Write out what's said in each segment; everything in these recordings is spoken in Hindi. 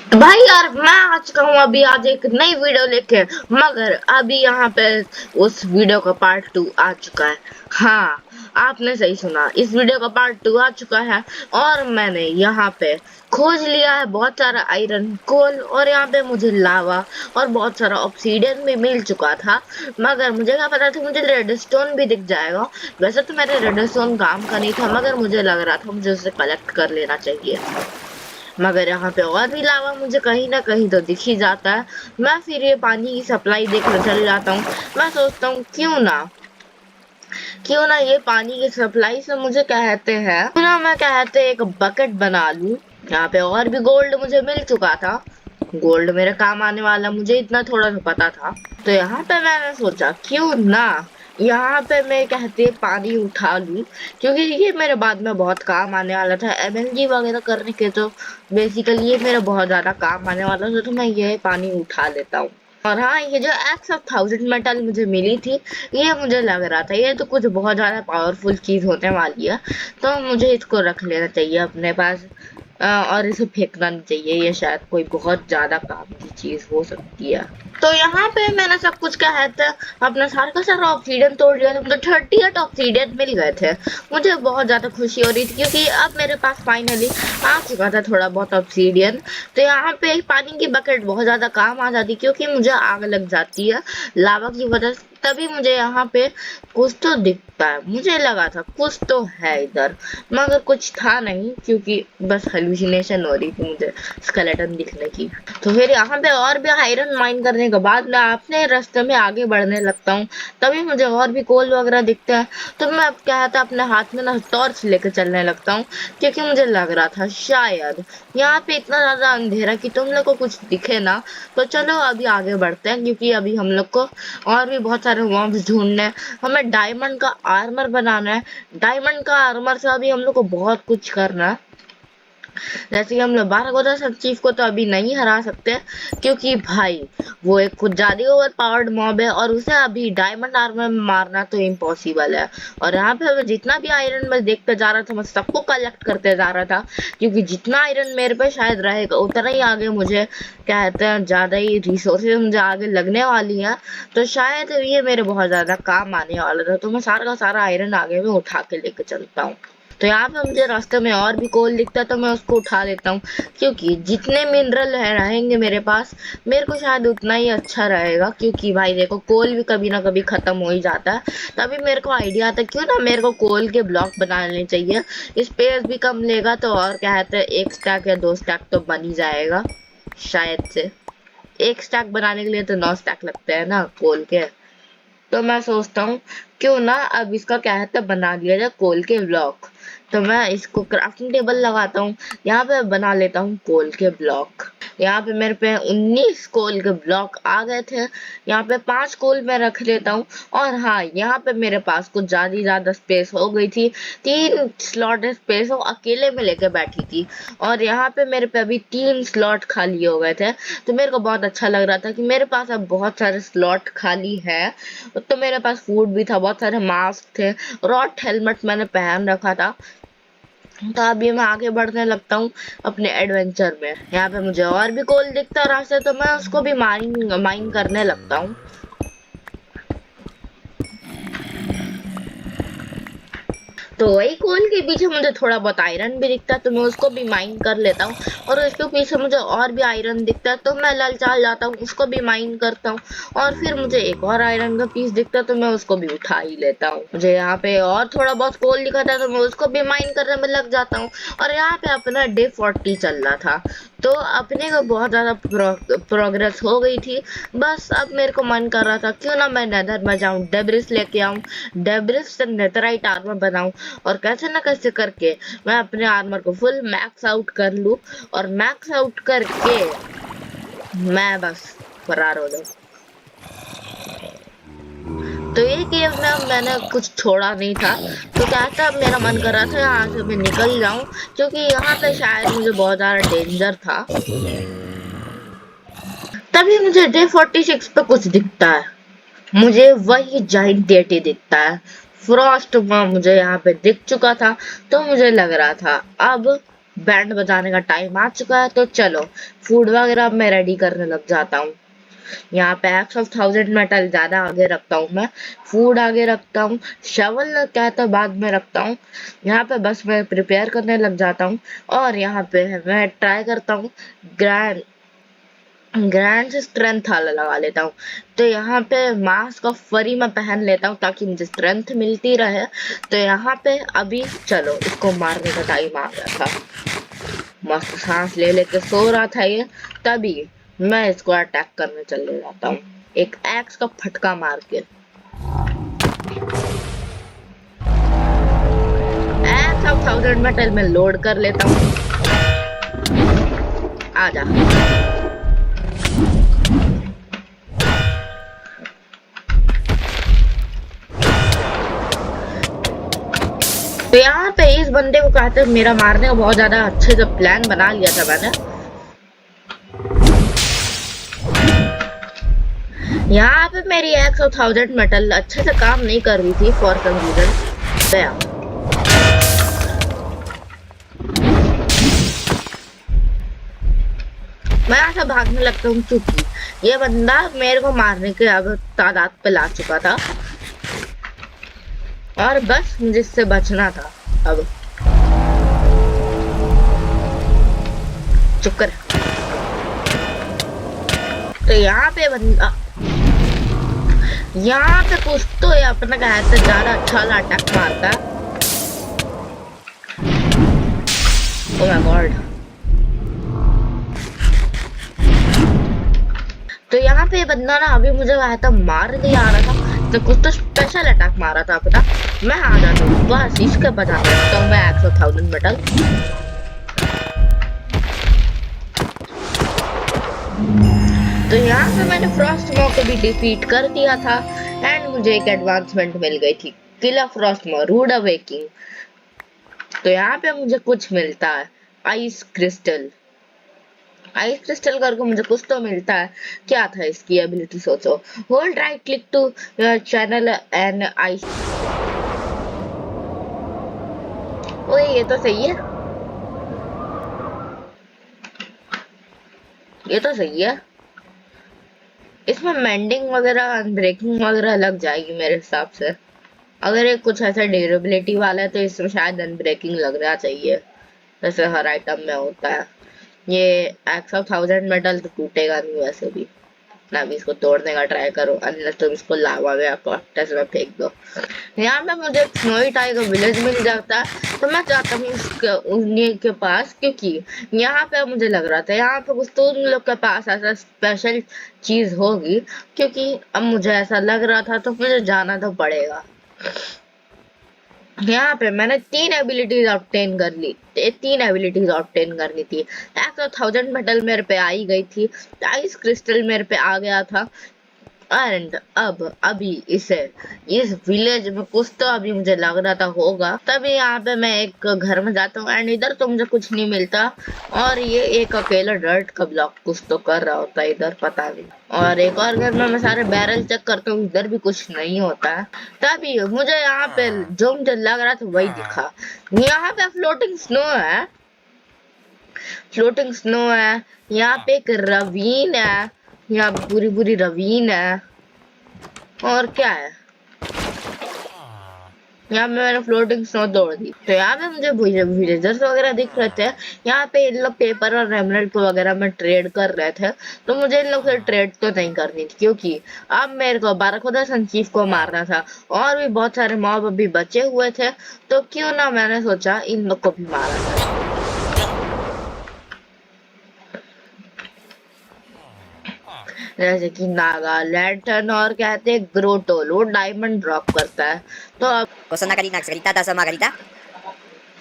तो भाई यार मैं आ चुका हूँ अभी आज एक नई वीडियो लेके। मगर अभी यहाँ पे उस वीडियो का पार्ट 2 आ चुका है। हाँ, आपने सही सुना, इस वीडियो का पार्ट 2 आ चुका है। और मैंने यहाँ पे खोज लिया है बहुत सारा आयरन कोल, और यहाँ पे मुझे लावा और बहुत सारा ऑब्सीडियन भी मिल चुका था। मगर मुझे क्या पता था मुझे रेडस्टोन भी दिख जाएगा। वैसे तो मेरे रेडस्टोन काम का नहीं था, मगर मुझे लग रहा था मुझे उसे कलेक्ट कर लेना चाहिए। मगर यहाँ पे और भी लावा मुझे कहीं ना कहीं तो दिख ही जाता है। मैं फिर ये पानी की सप्लाई देखने चल जाता हूँ। मैं सोचता हूँ क्यों ना ये पानी की सप्लाई से मुझे कहते हैं, क्यों ना मैं कहते एक बकेट बना लूं। यहाँ पे और भी गोल्ड मुझे मिल चुका था। गोल्ड मेरे काम आने वाला मुझे इतना थोड़ा सा पता था। तो यहाँ पे मैंने सोचा क्यों ना यहाँ पे मैं कहते पानी उठा लूं, क्योंकि ये मेरे बाद में बहुत काम आने वाला था एमएलजी वगैरह करने के। तो बेसिकली ये मेरा बहुत ज्यादा काम आने वाला था, तो मैं ये पानी उठा लेता हूँ। और हाँ, ये जो एक्स ऑफ 1000 मेटल मुझे मिली थी, ये मुझे लग रहा था ये तो कुछ बहुत ज्यादा पावरफुल चीज होने वाली है। तो मुझे इसको रख लेना चाहिए अपने पास। और इसे फेंकना नहीं चाहिए, ये शायद कोई बहुत ज्यादा काम की चीज हो सकती है। तो यहाँ पे मैंने सब कुछ क्या कहते हैं अपना सारा का सारा ऑब्सीडियन तोड़ लिया था। मुझे 38 ऑब्सीडियन मिल गए थे। मुझे बहुत ज्यादा खुशी हो रही थी, क्योंकि अब मेरे पास फाइनली आ चुका था थोड़ा बहुत ऑब्सीडियन। तो यहाँ पे पानी की बकेट बहुत ज्यादा काम आ जाती, क्योंकि मुझे आग लग जाती है लावा की वजह से। तभी मुझे यहाँ पे कुछ तो दिखता है, मुझे लगा था कुछ तो है इधर, मगर कुछ था नहीं, क्योंकि बस हेलुसिनेशन हो रही थी मुझे स्केलेटन दिखने की। तो फिर यहाँ पे और भी आयरन माइन करने के बाद मैं अपने रास्ते में आगे बढ़ने लगता हूँ। तभी मुझे और भी कोल वगैरह दिखते हैं। तो मैं अब क्या था अपने हाथ में ना टॉर्च लेकर चलने लगता हूँ, क्योंकि मुझे लग रहा था शायद यहाँ पे इतना ज्यादा अंधेरा कि तुम लोग को कुछ दिखे ना। तो चलो अभी आगे बढ़ते हैं, क्योंकि अभी हम लोग को और भी बहुत सारे मॉब्स ढूंढने हैं। हमें डायमंड का आर्मर बनाना है। डायमंड का आर्मर से अभी हम लोग को बहुत कुछ करना है। जैसे कि हम लोग 12 चीफ को तो अभी नहीं हरा सकते, क्योंकि भाई वो एक कुछ ज्यादा ओवर पावर्ड मॉब है, और उसे अभी डायमंड आर्मर में मारना तो इम्पॉसिबल है। और यहाँ पे मैं जितना भी आयरन मैं देखते जा रहा था, मैं सबको कलेक्ट करते जा रहा था, क्योंकि जितना आयरन मेरे पे शायद रहेगा उतना ही आगे मुझे कहते हैं ज्यादा ही रिसोर्सेज मुझे आगे लगने वाली है। तो शायद ये मेरे बहुत ज्यादा काम आने वाला था। तो मैं सारा का सारा आयरन आगे में उठा के लेके चलता हूँ। तो यहाँ पे मुझे रास्ते में और भी कोल दिखता है, तो मैं उसको उठा लेता हूँ, क्योंकि जितने मिनरल रहेंगे मेरे पास, मेरे को शायद उतना ही अच्छा रहेगा। क्योंकि भाई देखो, कोल भी कभी ना कभी खत्म हो ही जाता है। तभी मेरे को आइडिया आता है क्यों ना मेरे को कोल के ब्लॉक बना लेने चाहिए। स्पेस भी कम लेगा, तो और क्या कहते हैं 1 स्टैक या 2 स्टैक तो बन ही जाएगा शायद से। 1 स्टैक बनाने के लिए तो 9 स्टैक लगते हैं ना कोल के। तो मैं सोचता हूँ क्यों ना अब इसका क्या है बना दिया जाए कोल के ब्लॉक। तो मैं इसको क्राफ्टिंग टेबल लगाता हूँ, यहाँ पे बना लेता हूँ कोल के ब्लॉक। यहाँ पे मेरे पे 19 कोल के ब्लॉक आ गए थे। यहाँ पे 5 कोल मैं रख लेता हूँ। और हाँ, यहाँ पे मेरे पास कुछ ज्यादा स्पेस हो गई थी। 3 स्लॉट स्पेस वो अकेले में लेके बैठी थी, और यहाँ पे मेरे पे अभी 3 स्लॉट खाली हो गए थे। तो मेरे को बहुत अच्छा लग रहा था कि मेरे पास अब बहुत सारे स्लॉट खाली है। तो मेरे पास फूड भी था, बहुत सारे मास्क थे, रॉट हेलमेट मैंने पहन रखा था। तो अभी मैं आगे बढ़ने लगता हूँ अपने एडवेंचर में। यहाँ पे मुझे और भी कोल दिखता है रास्ते, तो मैं उसको भी माइन करने लगता हूँ। तो वही कोल के पीछे मुझे थोड़ा बहुत आयरन भी दिखता है, तो मैं उसको भी माइन कर लेता हूँ। और उसके पीछे मुझे और भी आयरन दिखता है, तो मैं ललचा जाता हूँ, उसको भी माइन करता हूँ। और फिर मुझे एक और आयरन का पीस दिखता है, तो मैं उसको भी उठा ही लेता हूँ। मुझे यहाँ पे और थोड़ा बहुत कोल दिखा था, तो मैं उसको भी माइन करने में लग जाता हूँ। और यहाँ पे अपना डे 40 चल रहा था, तो अपने को बहुत ज्यादा प्रोग्रेस हो गई थी। बस अब मेरे को मन कर रहा था क्यों ना मैं नेदर में जाऊं, डेब्रिस लेके आऊं, डेब्रिस से नेथराइट आर्मर बनाऊं, और कैसे ना कैसे करके मैं अपने आर्मर को फुल मैक्स आउट कर लूं। और मैक्स आउट करके मैं बस फरार हो जाऊं। तो ये गेम में मैंने कुछ छोड़ा नहीं था। तो क्या था, मेरा मन कर रहा था यहाँ से मैं निकल जाऊं, क्योंकि यहाँ पे शायद मुझे बहुत ज्यादा डेंजर था। तभी मुझे डे 46 पे कुछ दिखता है। मुझे वही जाइंट डेटी दिखता है। फ्रॉस्ट मुझे यहाँ पे दिख चुका था, तो मुझे लग रहा था अब बैंड बजाने का टाइम आ चुका है, तो चलो फूड वगैरह मैं रेडी करने लग जाता हूँ। यहाँ पे एक्स ऑफ 1000 मेटल ज्यादा आगे रखता हूँ मैं, फूड आगे रखता हूँ, शवल कहता बाद में रखता हूँ। यहाँ पे बस मैं प्रिपेयर करने लग जाता हूँ और यहाँ पे मैं ट्राई करता हूँ ग्रैंड से स्ट्रेंथ वाला लगा लेता हूँ। तो यहाँ पे मास्क ऑफ फरी मैं पहन लेता हूँ ताकि मुझे स्ट्रेंथ मिलती रहे। तो यहाँ पे अभी चलो इसको मारने का टाइम आ गया था। मस्त सांस ले लेके सो रहा था ये, तभी मैं इसको अटैक करने चले जाता हूँ एक एक्स का फटका मार के। एक्स ऑफ 1000 मेटल में लोड कर लेता हूँ। आजा। तो यहाँ पे इस बंदे को कहते मेरा मारने का बहुत ज्यादा अच्छे से प्लान बना लिया था मैंने। यहाँ पे मेरी एक्स ऑफ 1000 मेटल अच्छे से काम नहीं कर रही थी फॉर सम रीजन। मैं यहाँ से भागने लगता हूँ क्योंकि ये बंदा मेरे को मारने के अब तादाद पे ला चुका था और बस मुझे इससे बचना था। अब चुप कर। तो यहाँ पे बंदा यहाँ पे कुछ तो ये अपना कहते ज्यादा अच्छा वाला अटैक मारता है। Oh my God. तो यहाँ पे बंदा ना अभी मुझे कहता मार नहीं आ रहा था, तो कुछ तो स्पेशल अटैक मारा था अपना। मैं आ जाता हूँ बस इसके बचा सकता हूँ मैं एक्स ऑफ 1000 मेटल। तो यहाँ पे मैंने फ्रॉस्ट मॉ को भी डिफीट कर दिया था एंड मुझे एक एडवांसमेंट मिल गई थी, किल फ्रॉस्ट मॉ रूड अवेकिंग। तो यहाँ पे मुझे कुछ मिलता है आइस क्रिस्टल। आइस क्रिस्टल करके मुझे कुछ तो मिलता है। क्या था इसकी एबिलिटी सोचो। Hold right click to channel and ice. ओए ये तो सही है, ये तो सही है। इसमें मेंडिंग वगैरह अनब्रेकिंग वगैरह लग जाएगी मेरे हिसाब से। अगर ये कुछ ऐसा ड्यूरेबिलिटी वाला है तो इसमें शायद अनब्रेकिंग लगना चाहिए, जैसे हर आइटम में होता है। ये एक्स ऑफ 1000 मेटल तो टूटेगा नहीं वैसे भी, ना भी इसको तोड़ने का ट्राई करो अनलेस तुम इसको लावा में कॉकटेस में फेंक दो। यहाँ पे मुझे एक स्नोई टाइगर विलेज मिल जाता है तो मैं चाहता हूँ उन्हीं के पास, क्योंकि यहाँ पे मुझे लग रहा था यहाँ पे कुछ तो उन लोग के पास ऐसा स्पेशल चीज होगी, क्योंकि अब मुझे ऐसा लग रहा था तो मुझे जाना तो पड़ेगा। यहाँ पे मैंने 3 एबिलिटीज ऑब्टेन कर ली, 3 एबिलिटीज ऑब्टेन करनी थी। एक्स ऑफ 1000 मेटल मेरे पे आई गई थी, आइस क्रिस्टल मेरे पे आ गया था एंड अब अभी इसे इस विलेज में कुछ तो अभी मुझे लग रहा था होगा। तभी यहाँ पे मैं एक घर में जाता हूँ एंड इधर तो मुझे कुछ नहीं मिलता और ये एक अकेला डर्ट का ब्लॉक कुछ तो कर रहा होता है इधर, पता नहीं। और एक और घर में मैं सारे बैरल चेक करता हूँ, इधर भी कुछ नहीं होता है। तभी मुझे यहाँ पे जो मुझे लग रहा था वही दिखा। यहाँ पे फ्लोटिंग स्नो है, फ्लोटिंग स्नो है। यहाँ पे एक रवीन है, यहाँ पूरी पूरी रवीन है। और क्या है यहाँ पे मैंने फ्लोटिंग स्नो तोड़ दी। तो यहाँ पे मुझे विलेजर्स वगैरह दिख रहे थे। यहाँ पे इन लोग पेपर और रेमनेंट वगैरह में ट्रेड कर रहे थे, तो मुझे इन लोग से ट्रेड तो नहीं करनी थी क्योंकि अब मेरे को बाराखुदा संचीफ को मारना था और भी बहुत सारे मॉब अभी बचे हुए थे, तो क्यों ना मैंने सोचा इन लोग को भी मारा था। जैसे कि नागा लैंटर्न और कहते हैं ग्रोटोलो डायमंड ड्रॉप करता है। तो अब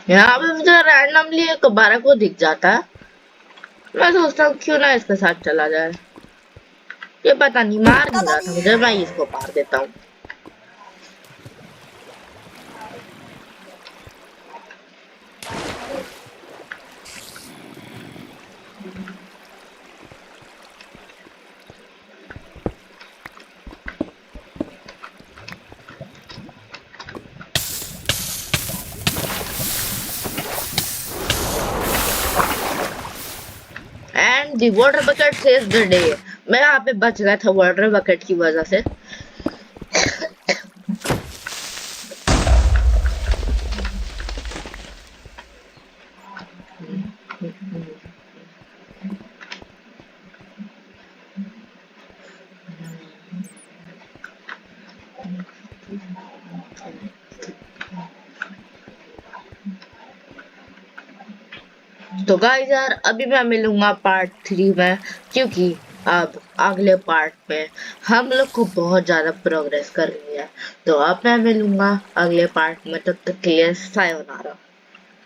यहाँ पे मुझे रैंडमली एक बारह को दिख जाता है। मैं सोचता हूँ क्यों ना इसके साथ चला जाए। ये पता नहीं मार नहीं रहा था मुझे, मैं इसको मार देता हूँ। Time the water bucket saves the day. मैं यहाँ पे बच गया था वाटर बकेट की वजह से। तो गाइस यार अभी मैं मिलूंगा पार्ट 3 में, क्योंकि अब अगले पार्ट में हम लोग को बहुत ज्यादा प्रोग्रेस करनी है। तो अब मैं मिलूंगा अगले पार्ट में, तब तक के लिए सायोनारा।